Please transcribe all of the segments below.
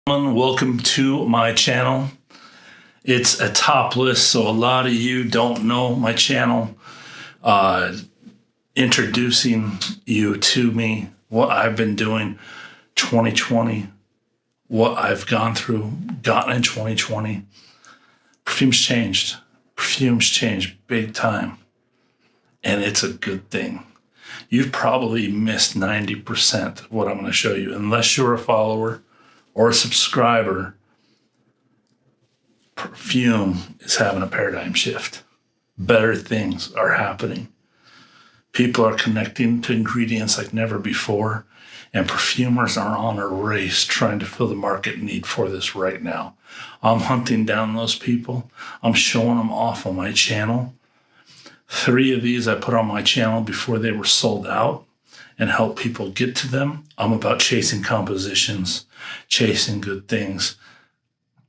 Welcome to my channel. It's a top list, so a lot of you don't know my channel. Introducing you to me, what I've been doing 2020, what I've gotten in 2020. Perfumes changed big time, and it's a good thing. You've probably missed 90% of what I'm going to show you, unless you're a follower or a subscriber. Perfume is having a paradigm shift. Better things are happening. People are connecting to ingredients like never before, and perfumers are on a race trying to fill the market need for this right now. I'm hunting down those people. I'm showing them off on my channel. 3 of these I put on my channel before they were sold out and help people get to them. I'm about chasing compositions, chasing good things.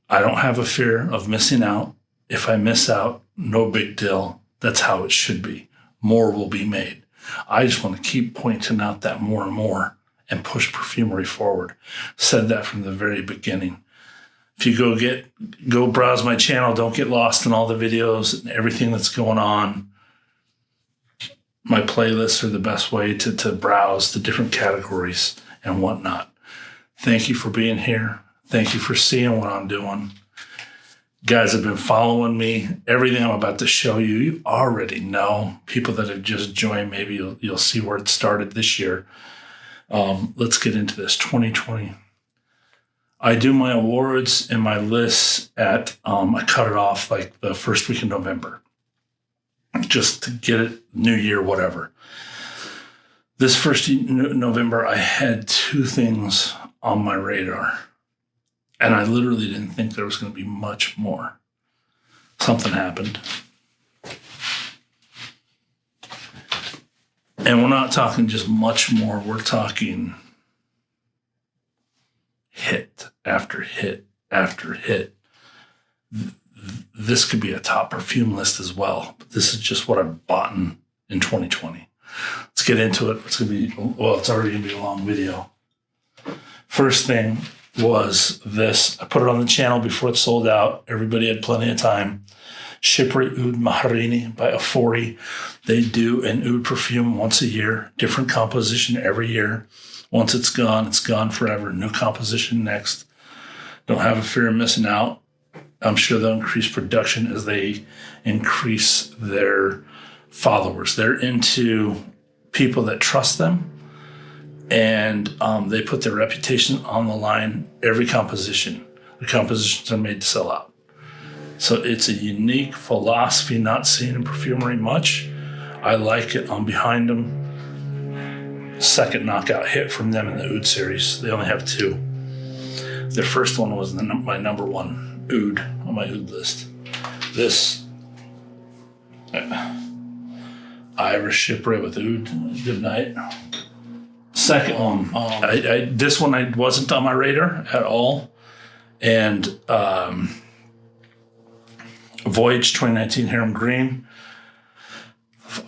I don't have a fear of missing out. If I miss out, no big deal. That's how it should be. More will be made. I just want to keep pointing out that more and more and push perfumery forward. Said that from the very beginning. If you go browse my channel, don't get lost in all the videos and everything that's going on. My playlists are the best way to browse the different categories and whatnot. Thank you for being here. Thank you for seeing what I'm doing. You guys have been following me. Everything I'm about to show you, you already know. People that have just joined, maybe you'll see where it started this year. Let's get into this, 2020. I do my awards and my lists at, I cut it off like the first week of November. Just to get it, new year, whatever. This first November, I had 2 things on my radar. And I literally didn't think there was going to be much more. Something happened. And we're not talking just much more. We're talking hit after hit after hit. This could be a top perfume list as well. But this is just what I've bought in 2020. Let's get into it. It's already going to be a long video. First thing was this. I put it on the channel before it sold out. Everybody had plenty of time. Chypre Oud Maharini by AUPHORIE. They do an oud perfume once a year. Different composition every year. Once it's gone forever. New composition next. Don't have a fear of missing out. I'm sure they'll increase production as they increase their followers. They're into people that trust them, and they put their reputation on the line every composition. The compositions are made to sell out. So it's a unique philosophy not seen in perfumery much. I like it. I'm behind them. Second knockout hit from them in the oud series. They only have 2. Their first one was my number 1 oud on my oud list. This Irish Chypre with oud. Good night. Second one, this one I wasn't on my radar at all, and Voyage 2019 Hiram Green.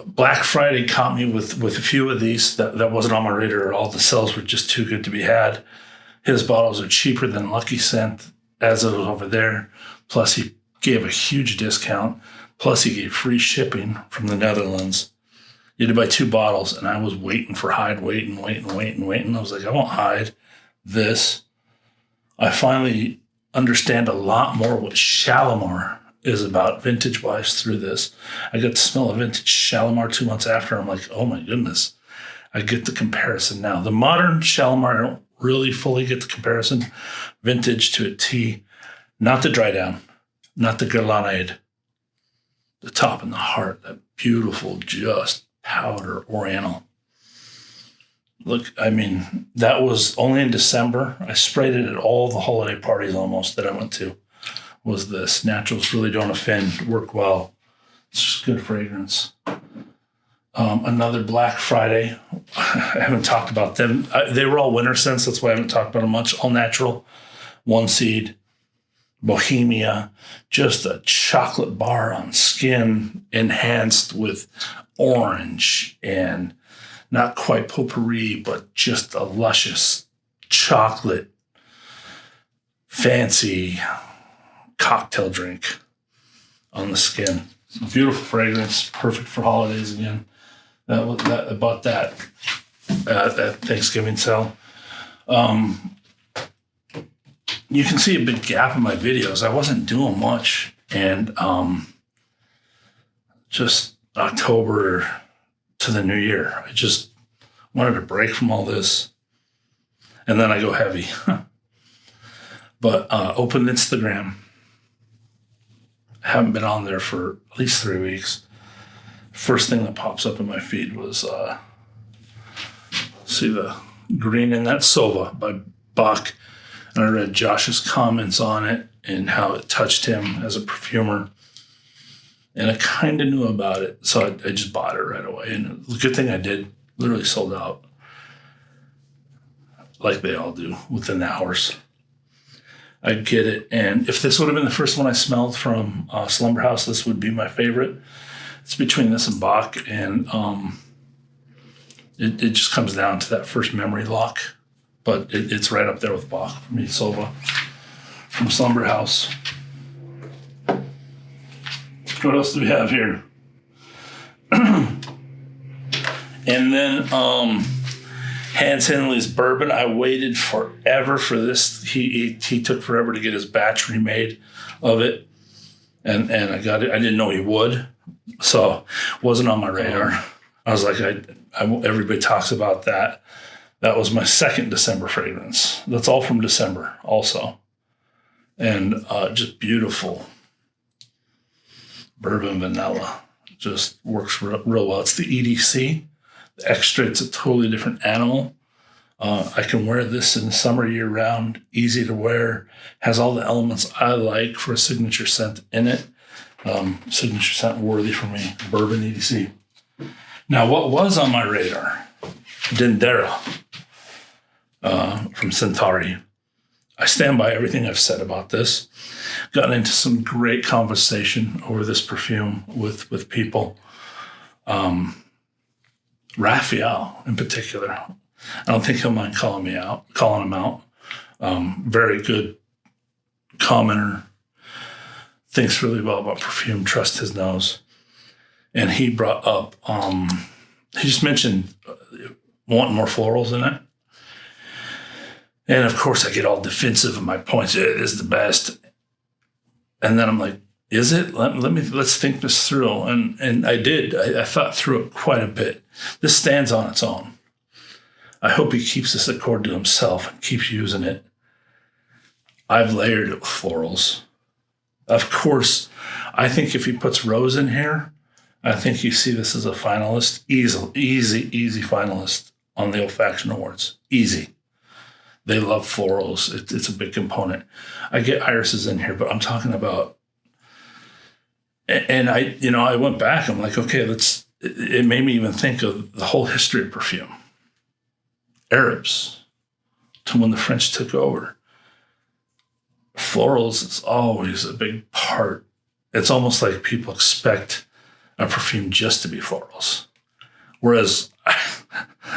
Black Friday caught me with a few of these that wasn't on my radar at all. The sales were just too good to be had. His bottles are cheaper than Lucky Scent, as it was over there. Plus, he gave a huge discount. Plus, he gave free shipping from the Netherlands. You had to buy 2 bottles, and I was waiting for Hyde, waiting. I was like, I won't hide this. I finally understand a lot more what Shalimar is about vintage-wise through this. I got to smell a vintage Shalimar 2 months after. I'm like, oh my goodness. I get the comparison now. The modern Shalimar, I don't really fully get the comparison. Vintage to a T. Not the dry down. Not the Grenade. The top and the heart. That beautiful, just powder oriental. Look, I mean, that was only in December. I sprayed it at all the holiday parties almost that I went to. Was this. Naturals really don't offend. Work well. It's just good fragrance. Another Black Friday. I haven't talked about them. They were all winter scents. That's why I haven't talked about them much. All natural. 1 seed. Bohemia. Just a chocolate bar on skin enhanced with orange and not quite potpourri, but just a luscious chocolate fancy cocktail drink on the skin. Beautiful fragrance, perfect for holidays again. I bought that at Thanksgiving sale. You can see a big gap in my videos. I wasn't doing much, and just October to the new year, I just wanted a break from all this, and then I go heavy. But opened Instagram. I haven't been on there for at least 3 weeks. First thing that pops up in my feed was, see the green in that Sova by Bach. And I read Josh's comments on it and how it touched him as a perfumer. And I kind of knew about it, so I just bought it right away. And the good thing I did, literally sold out. Like they all do, within hours. I get it. And if this would have been the first one I smelled from Slumberhouse, this would be my favorite. It's between this and Bach, and it just comes down to that first memory lock. But it's right up there with Bach for me, Sova, from Slumberhouse. What else do we have here? And then Hans Henley's bourbon. I waited forever for this. He took forever to get his batch remade of it, and I got it. I didn't know he would, so it wasn't on my radar. I was like, everybody talks about that. That was my second December fragrance. That's all from December also, and just beautiful bourbon vanilla. Just works real well. It's the EDC. The extra, it's a totally different animal. I can wear this in the summer year-round, easy to wear, has all the elements I like for a signature scent in it. Signature scent worthy for me, bourbon EDC. Now, what was on my radar? Dendera from Centauri. I stand by everything I've said about this. Gotten into some great conversation over this perfume with people. Raphael in particular. I don't think he'll mind calling him out. Very good commenter. Thinks really well about perfume, trust his nose. And he brought up, he just mentioned wanting more florals in it. And of course I get all defensive in my points. It is the best. And then I'm like, is it? Let's think this through. And I did. I thought through it quite a bit. This stands on its own. I hope he keeps this accord to himself and keeps using it. I've layered it with florals. Of course, I think if he puts rose in here, I think you see this as a finalist. Easy finalist on the Olfaction Awards. Easy. They love florals. It's a big component. I get irises in here, but I'm talking about, and I went back. I'm like, okay, it made me even think of the whole history of perfume. Arabs, to when the French took over. Florals is always a big part. It's almost like people expect a perfume just to be florals. Whereas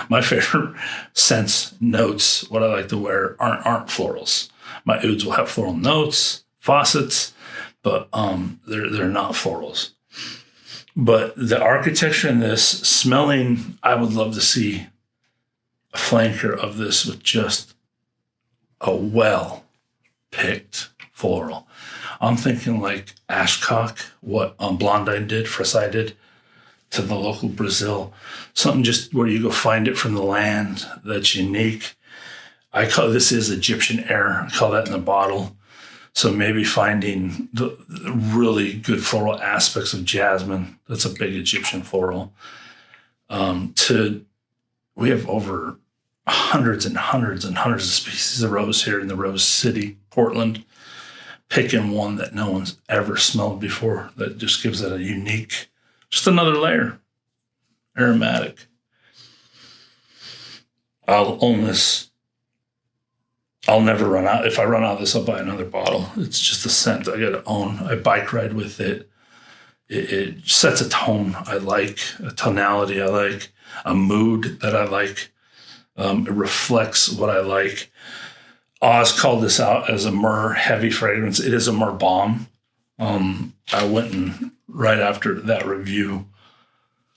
my favorite scents, notes, what I like to wear aren't florals. My ouds will have floral notes, faucets, but they're not florals. But the architecture in this, smelling, I would love to see a flanker of this with just a well-picked floral. I'm thinking like Ashcock, what Blondine did, Frasai did to the local Brazil. Something just where you go find it from the land that's unique. I call this is Egyptian air. I call that in the bottle. So maybe finding the really good floral aspects of jasmine. That's a big Egyptian floral. We have over hundreds and hundreds and hundreds of species of rose here in the Rose City, Portland. Picking one that no one's ever smelled before that just gives it a unique, just another layer, aromatic. I'll own this. I'll never run out. If I run out of this, I'll buy another bottle. It's just a scent I got to own. I bike ride with it. It sets a tone I like, a tonality I like, a mood that I like. It reflects what I like. Oz called this out as a myrrh heavy fragrance. It is a myrrh bomb. I went and right after that review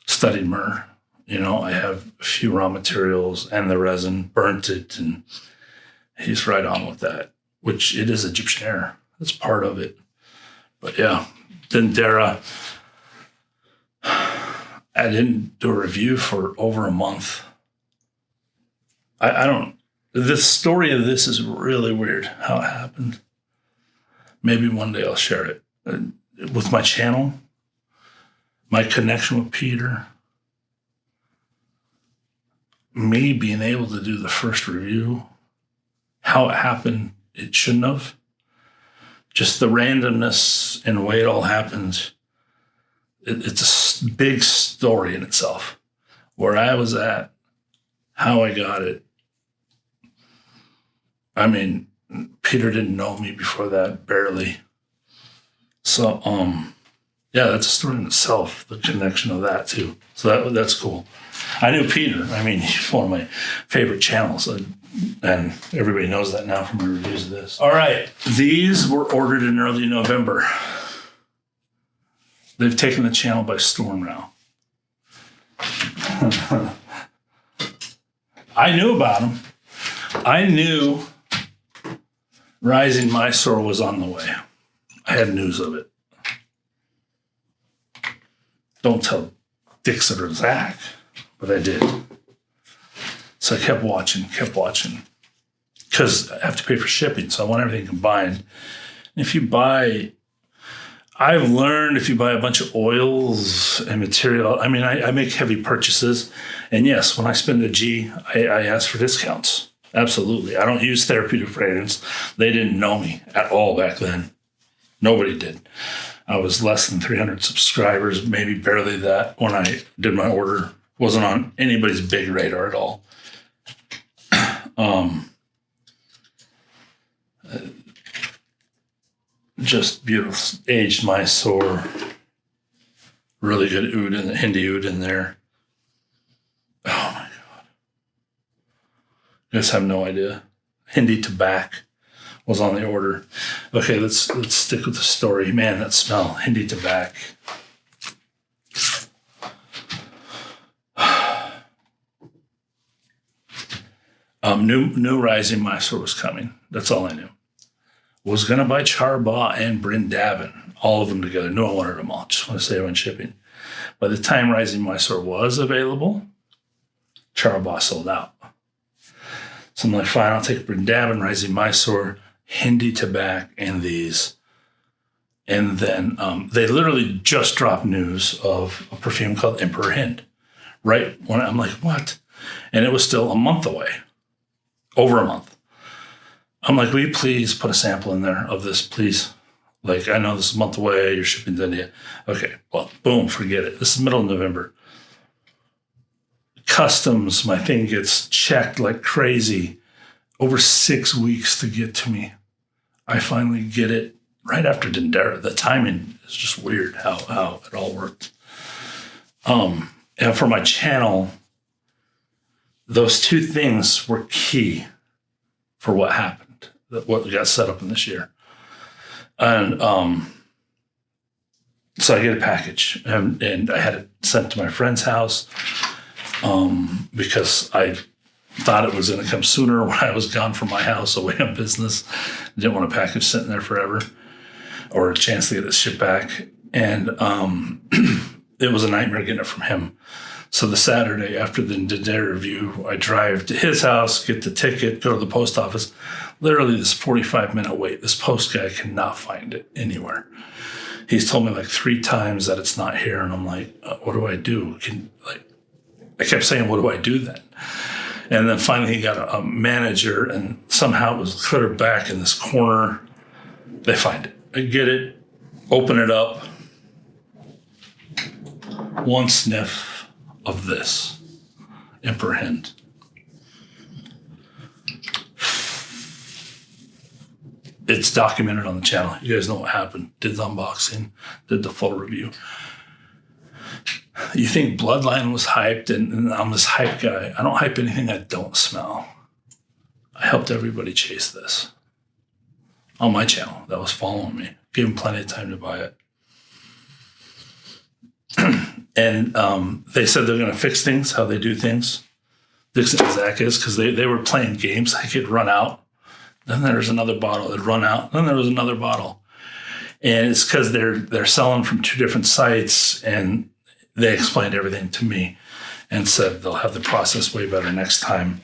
studied myrrh. You know, I have a few raw materials and the resin, burnt it, and he's right on with that, which it is Egyptian air. That's part of it. But yeah, then Dara, I didn't do a review for over a month. I don't, the story of this is really weird how it happened. Maybe one day I'll share it. With my channel, my connection with Peter, me being able to do the first review, how it happened, it shouldn't have. Just the randomness and the way it all happened. It's a big story in itself. Where I was at, how I got it. I mean, Peter didn't know me before that, barely. So, yeah, that's a story in itself, the connection of that too. So that's cool. I knew Peter. I mean, he's one of my favorite channels, and everybody knows that now from my reviews of this. All right, these were ordered in early November. They've taken the channel by storm now. I knew about them. I knew Rising Mysore was on the way. I had news of it. Don't tell Dixit or Zach, but I did. So I kept watching. Because I have to pay for shipping, so I want everything combined. And if you buy, I've learned if you buy a bunch of oils and material, I mean, I make heavy purchases. And yes, when I spend a G, I ask for discounts. Absolutely. I don't use therapeutic fragrance. They didn't know me at all back then. Nobody did. I was less than 300 subscribers, maybe barely that when I did my order. Wasn't on anybody's big radar at all. Just beautiful. Aged Mysore. Really good oud in the Hindi oud in there. Oh my God. You guys have no idea. Hindi tobacco was on the order. Okay, let's stick with the story. Man, that smell. Hindi tobacco. New Rising Mysore was coming. That's all I knew. Was going to buy Charba and Brindaban, all of them together. No, I wanted them all. Just want to say I went shipping. By the time Rising Mysore was available, Charba sold out. So I'm like, fine, I'll take Brindaban, Rising Mysore, Hindi tobacco, and these. And then they literally just dropped news of a perfume called Emperor Hind. Right when I'm like, what? And it was still a month away. Over a month. I'm like, will you please put a sample in there of this, please? Like, I know this is a month away. Your shipping's to India. Okay, well, boom, forget it. This is middle of November. Customs, my thing gets checked like crazy. Over 6 weeks to get to me. I finally get it right after Dendera. The timing is just weird how it all worked. And for my channel, those two things were key for what happened, what got set up in this year. And so I get a package, and I had it sent to my friend's house because I thought it was going to come sooner when I was gone from my house away on business. Didn't want a package sitting there forever or a chance to get it shipped back. And it was a nightmare getting it from him. So the Saturday after the Dendera review, I drive to his house, get the ticket, go to the post office. Literally this 45-minute wait. This post guy cannot find it anywhere. He's told me like 3 times that it's not here. And I'm like, what do I do? I kept saying, what do I do then? And then finally he got a manager, and somehow it was cluttered back in this corner. They find it. I get it, open it up. One sniff of this Emperor Hind. It's documented on the channel. You guys know what happened. Did the unboxing, did the full review. You think Bloodline was hyped, and I'm this hype guy. I don't hype anything I don't smell. I helped everybody chase this on my channel that was following me. Gave them plenty of time to buy it. And they said they're going to fix things, how they do things. Dixit and Zach is, because they were playing games. Like it'd run out. Then there's another bottle. It'd run out. Then there was another bottle. And it's because they're selling from 2 different sites, and they explained everything to me and said they'll have the process way better next time,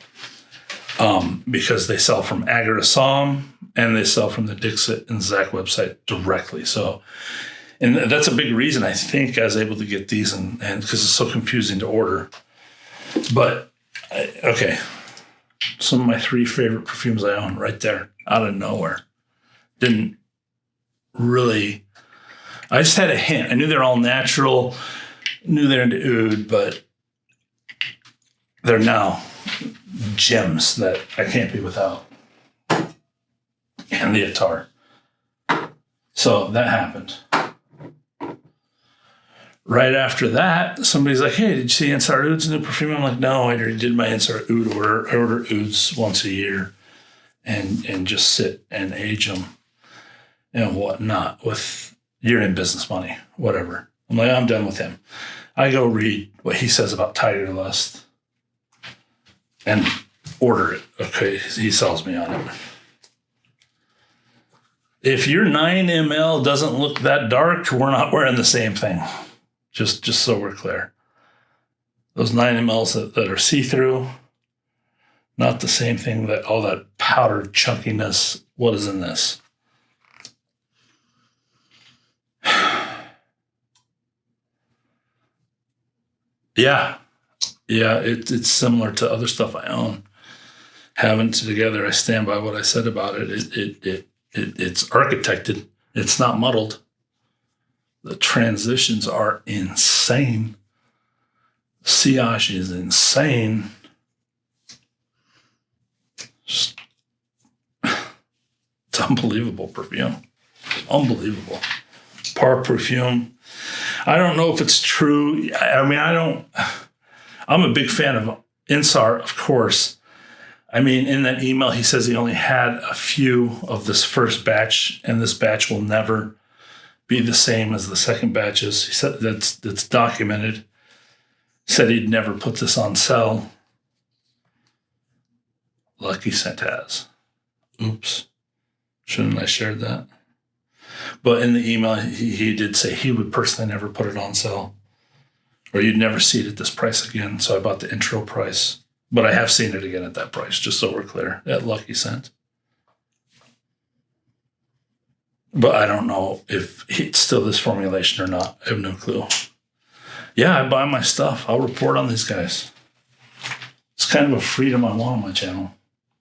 because they sell from AGAR ASSAM and they sell from the Dixit and Zach website directly. So, and that's a big reason I think I was able to get these, and because it's so confusing to order. But okay, some of my 3 favorite perfumes I own right there, out of nowhere. Didn't really, I just had a hint. I knew they're all natural, knew they're into oud, but they're now gems that I can't be without. And the ATTAR. So that happened. Right after that, somebody's like, hey, did you see ENSAR Oud's new perfume? I'm like, no, I already did my ENSAR Oud order. I order Ouds once a year and just sit and age them and whatnot with year-end business money, whatever. I'm like, I'm done with him. I go read what he says about Tiger Lust and order it. Okay, he sells me on it. If your 9 ml doesn't look that dark, we're not wearing the same thing. Just so we're clear. Those 9 mls that are see-through, not the same thing, that all that powdered chunkiness. What is in this? Yeah, it's similar to other stuff I own. Having it together, I stand by what I said about it. It's architected. It's not muddled. The transitions are insane. Sillage is insane. Just, it's unbelievable perfume. Unbelievable. Perfume. I don't know if it's true. I mean, I'm a big fan of ENSAR, of course. I mean, in that email, he says he only had a few of this first batch, and this batch will never be the same as the second batches. He said that's documented. Said he'd never put this on sale. Lucky Scent has. Oops. Shouldn't I shared that? But in the email, he did say he would personally never put it on sale, or you'd never see it at this price again. So I bought the intro price, but I have seen it again at that price, just so we're clear, at Lucky Scent. But I don't know if it's still this formulation or not. I have no clue. Yeah, I buy my stuff. I'll report on these guys. It's kind of a freedom I want on my channel.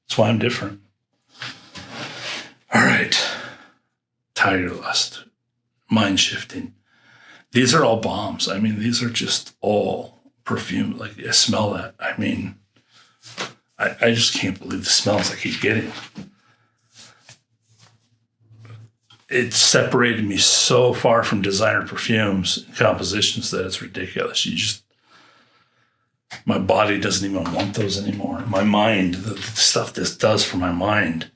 That's why I'm different. All right. Tiger Lust. Mind shifting. These are all bombs. I mean, these are just all perfume. Like, I smell that. I mean, I just can't believe the smells I keep getting. It separated me so far from designer perfumes and compositions that it's ridiculous. My body doesn't even want those anymore. My mind, the stuff this does for my mind,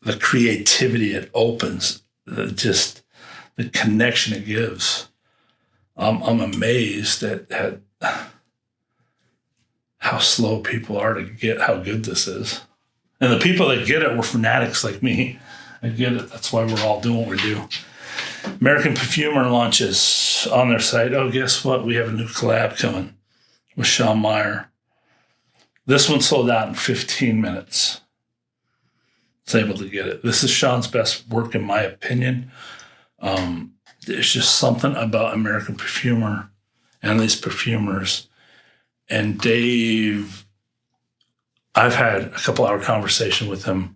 the creativity it opens, the connection it gives. I'm amazed at how slow people are to get how good this is. And the people that get it were fanatics like me. I get it. That's why we're all doing what we do. American Perfumer launches on their site. Oh, guess what? We have a new collab coming with Sean Meyer. This one sold out in 15 minutes. I was able to get it. This is Sean's best work, in my opinion. There's just something about American Perfumer and these perfumers. And Dave, I've had a couple-hour conversation with him.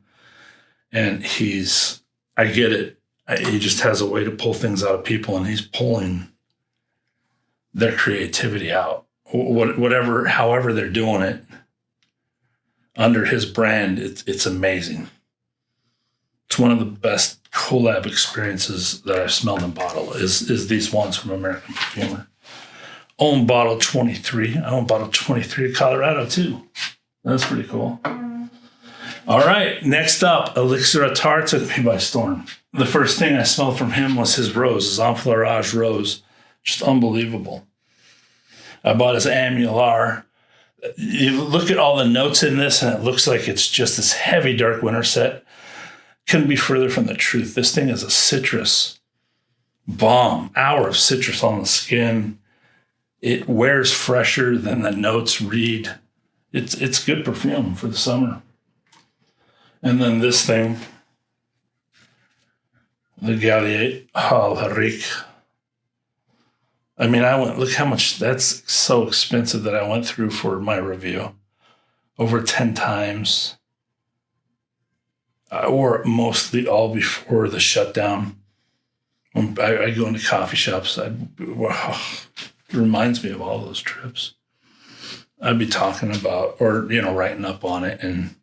And I get it. He just has a way to pull things out of people, and he's pulling their creativity out. However they're doing it under his brand, it's amazing. It's one of the best collab experiences that I've smelled in bottle is these ones from American Perfumer. Own bottle 23. I own bottle 23 Colorado too. That's pretty cool. All right, next up, Elixir ATTAR took me by storm. The first thing I smelled from him was his rose, his enfleurage rose. Just unbelievable. I bought his Amular. You look at all the notes in this, and it looks like it's just this heavy dark winter set. Couldn't be further from the truth. This thing is a citrus bomb. Hour of citrus on the skin. It wears fresher than the notes read. It's good perfume for the summer. And then this thing, the GHALIYAT HIRAM. I mean, look how much, that's so expensive that I went through for my review. Over 10 times. I wore it mostly all before the shutdown. When I go into coffee shops, it reminds me of all those trips. I'd be talking about, or, writing up on it, and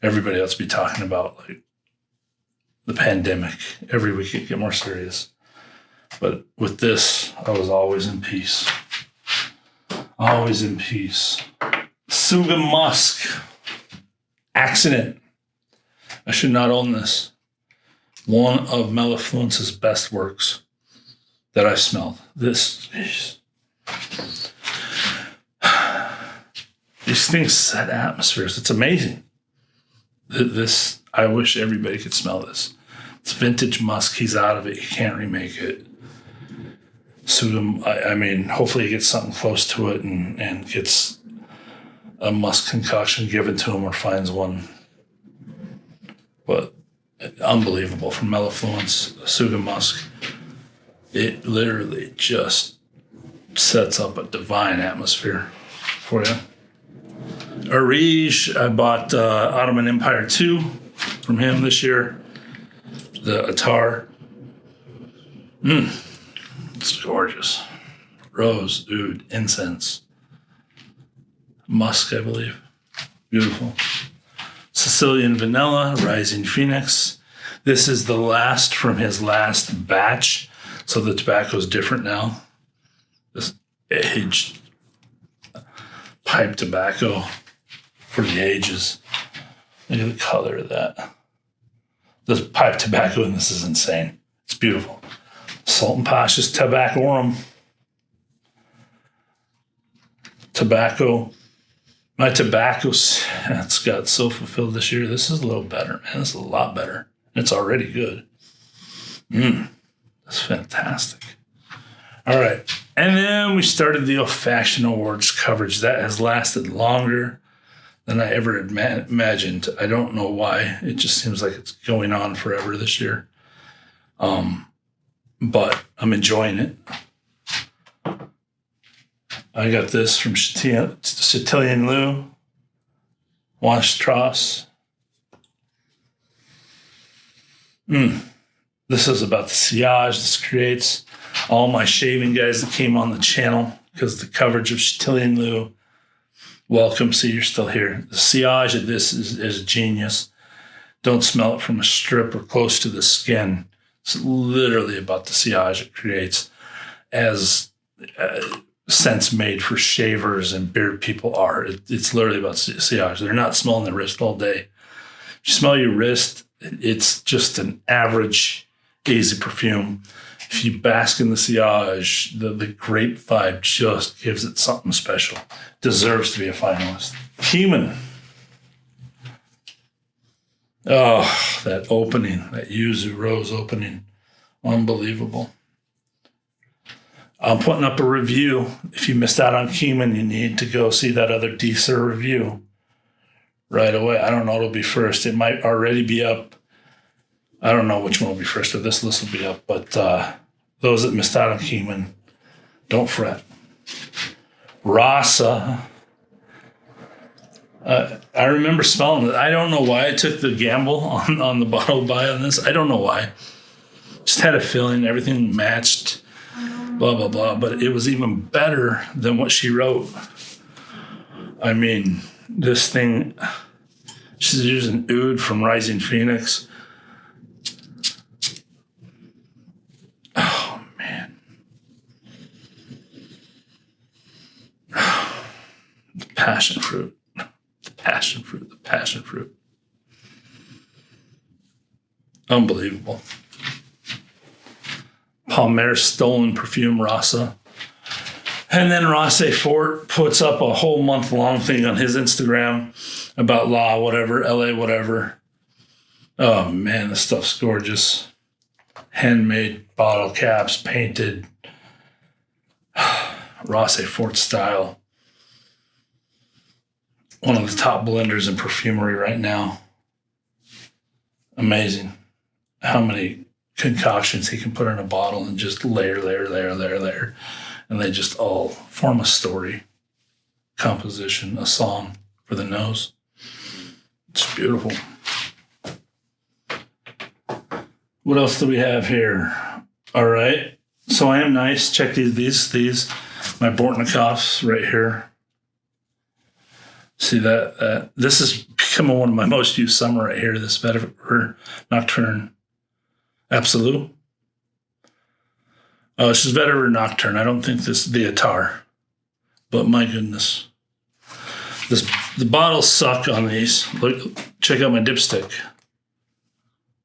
everybody else be talking about, like, the pandemic. Every week it get more serious. But with this, I was always in peace. Always in peace. Suga Musk. Accident. I should not own this. One of MELLIFLUENCE's best works that I've smelled. These things set atmospheres. It's amazing. This, I wish everybody could smell this. It's vintage musk. He's out of it. He can't remake it. I mean, hopefully he gets something close to it and gets a musk concoction given to him or finds one. But unbelievable from MELLIFLUENCE, Suga Musk. It literally just sets up a divine atmosphere for you. AREEJ, I bought Ottoman Empire 2 from him this year. The ATTAR. It's gorgeous. Rose, oud, incense. Musk, I believe. Beautiful. Sicilian Vanilla, Rising Phoenix. This is the last from his last batch, so the tobacco is different now. This aged pipe tobacco for the ages. Look at the color of that. The pipe tobacco in this is insane. It's beautiful. Sultan Pasha's Tobaccorum. Tobacco. My tobacco's, it's got so fulfilled this year. This is a little better, man. This is a lot better. It's already good. That's fantastic. All right. And then we started the Fashion Awards coverage. That has lasted longer than I ever imagined. I don't know why. It just seems like it's going on forever this year. But I'm enjoying it. I got this from Chatillon, Wastrass. This is about the sillage this creates. All my shaving guys that came on the channel because the coverage of Chatillon, welcome. See, you're still here. The sillage of this is genius. Don't smell it from a strip or close to the skin. It's literally about the sillage it creates, as scents made for shavers and beard people are. It's literally about sillage. They're not smelling their wrist all day. If you smell your wrist, it's just an average, easy perfume. If you bask in the sillage, the grape vibe just gives it something special. Deserves to be a finalist. Cumin. Oh, that opening, that yuzu rose opening. Unbelievable. I'm putting up a review. If you missed out on cumin, you need to go see that other DIXIT review right away. I don't know it'll be first. It might already be up. I don't know which one will be first, or this list will be up. But those that missed out on cumin, don't fret. Rasa. I remember smelling it. I don't know why I took the gamble on the bottle buy on this. I don't know why. Just had a feeling everything matched, blah, blah, blah. But it was even better than what she wrote. I mean, this thing, she's using oud from Rising Phoenix. Oh, man. The passion fruit. The passion fruit. Unbelievable. POMARES stolen perfume, Rasa. And then RASEI Fort puts up a whole month-long thing on his Instagram about law, whatever, LA, whatever. Oh, man, this stuff's gorgeous. Handmade bottle caps, painted. RASEI Fort style. One of the top blenders in perfumery right now. Amazing how many concoctions he can put in a bottle and just layer. And they just all form a story, composition, a song for the nose. It's beautiful. What else do we have here? All right. So I Am Nice. Check these. My BORTNIKOFFs right here. See that? This is becoming one of my most used summer right here. This Vetiver Nocturne Absolute. Oh, this is Vetiver Nocturne. I don't think this is the ATTAR. But my goodness. The bottles suck on these. Look, check out my dipstick.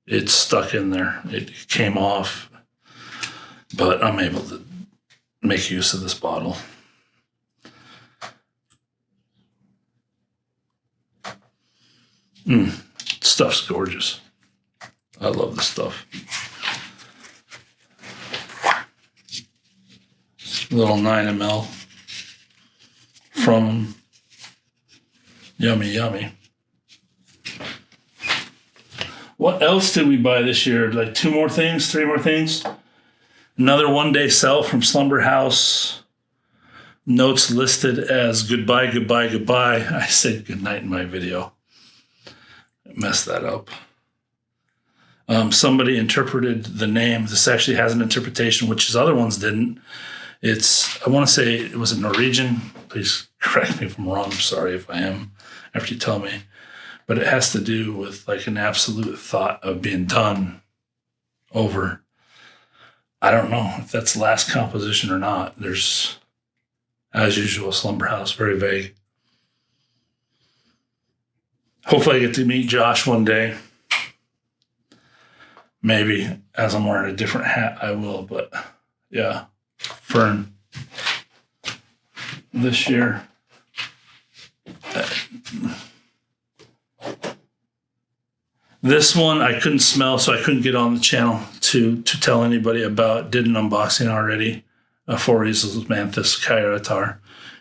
It's stuck in there. It came off. But I'm able to make use of this bottle. Stuff's gorgeous. I love this stuff. Little 9 ml from Yummy. What else did we buy this year? Like 2 more things, 3 more things? Another one-day sell from Slumberhouse. Notes listed as goodbye. I said goodnight in my video. I messed that up. Somebody interpreted the name. This actually has an interpretation, which his other ones didn't. I want to say it was a Norwegian. Please correct me if I'm wrong. I'm sorry if I am after you tell me. But it has to do with like an absolute thought of being done over. I don't know if that's the last composition or not. There's, as usual, Slumberhouse, very vague. Hopefully I get to meet Josh one day. Maybe as I'm wearing a different hat, I will. But yeah, Fern this year. This one I couldn't smell, so I couldn't get on the channel to tell anybody about. Did an unboxing already. AUPHORIE's OSMANTHUS KYARA ATTAR.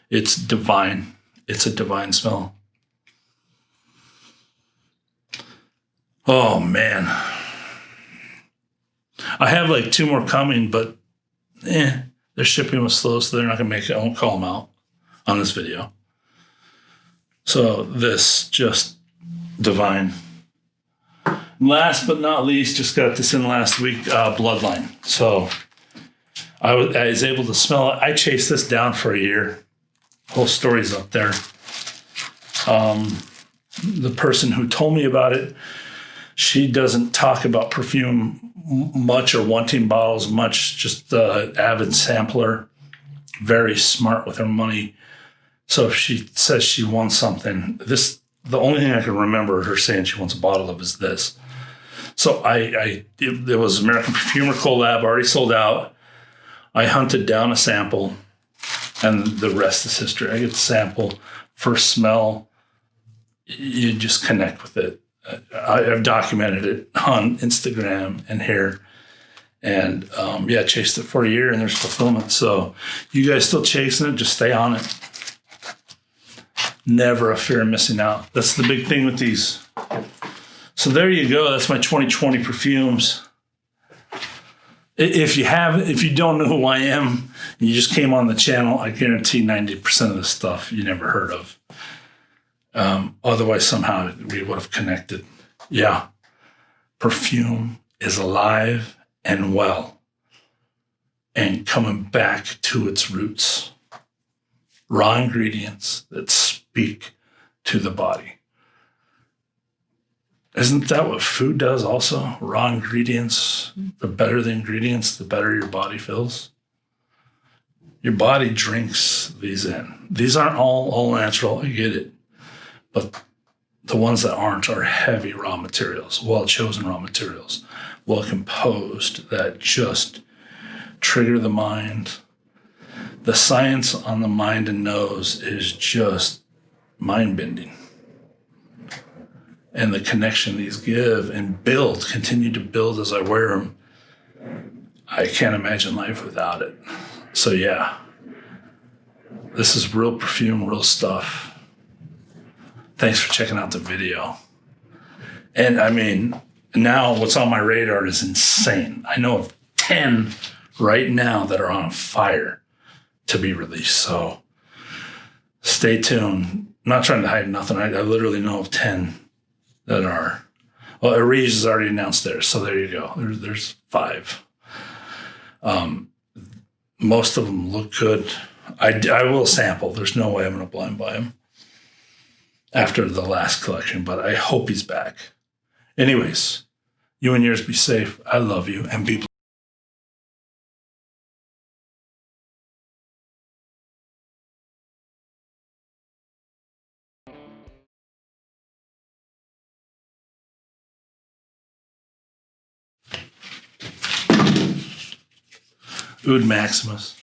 It's divine. It's a divine smell. Oh man. I have like 2 more coming, but their shipping was slow, so they're not gonna make it. I won't call them out on this video. So this just divine. Last but not least, just got this in last week, Bloodline. So I was able to smell it. I chased this down for a year. Whole story's up there. The person who told me about it, she doesn't talk about perfume much or wanting bottles much, just avid sampler, very smart with her money. So if she says she wants something, the only thing I can remember her saying she wants a bottle of is this. So it was American Perfumer collab, already sold out. I hunted down a sample, and the rest is history. I get the sample, first smell, you just connect with it. I've documented it on Instagram and here. And chased it for a year, and there's fulfillment. So you guys still chasing it, just stay on it. Never a fear of missing out. That's the big thing with these. So there you go. That's my 2020 perfumes. If you don't know who I am, and you just came on the channel, I guarantee 90% of the stuff you never heard of. Otherwise, somehow we would have connected. Yeah. Perfume is alive and well and coming back to its roots. Raw ingredients that speak to the body. Isn't that what food does also? Raw ingredients, the better the ingredients, the better your body feels. Your body drinks these in. These aren't all natural, I get it. But The ones that aren't are heavy raw materials, well-chosen raw materials, well-composed, that just trigger the mind. The science on the mind and nose is just mind-bending. And the connection these give and build, continue to build as I wear them, I can't imagine life without it. So yeah, this is real perfume, real stuff. Thanks for checking out the video. And I mean, now what's on my radar is insane. I know of 10 right now that are on fire to be released. So stay tuned. I'm not trying to hide nothing. I literally know of 10 that are. Well, AREEJ has already announced theirs, so there you go. There's 5. Most of them look good. I will sample. There's no way I'm going to blind buy them after the last collection, but I hope he's back. Anyways, you and yours be safe. I love you, and be blessed. Oud Maximus.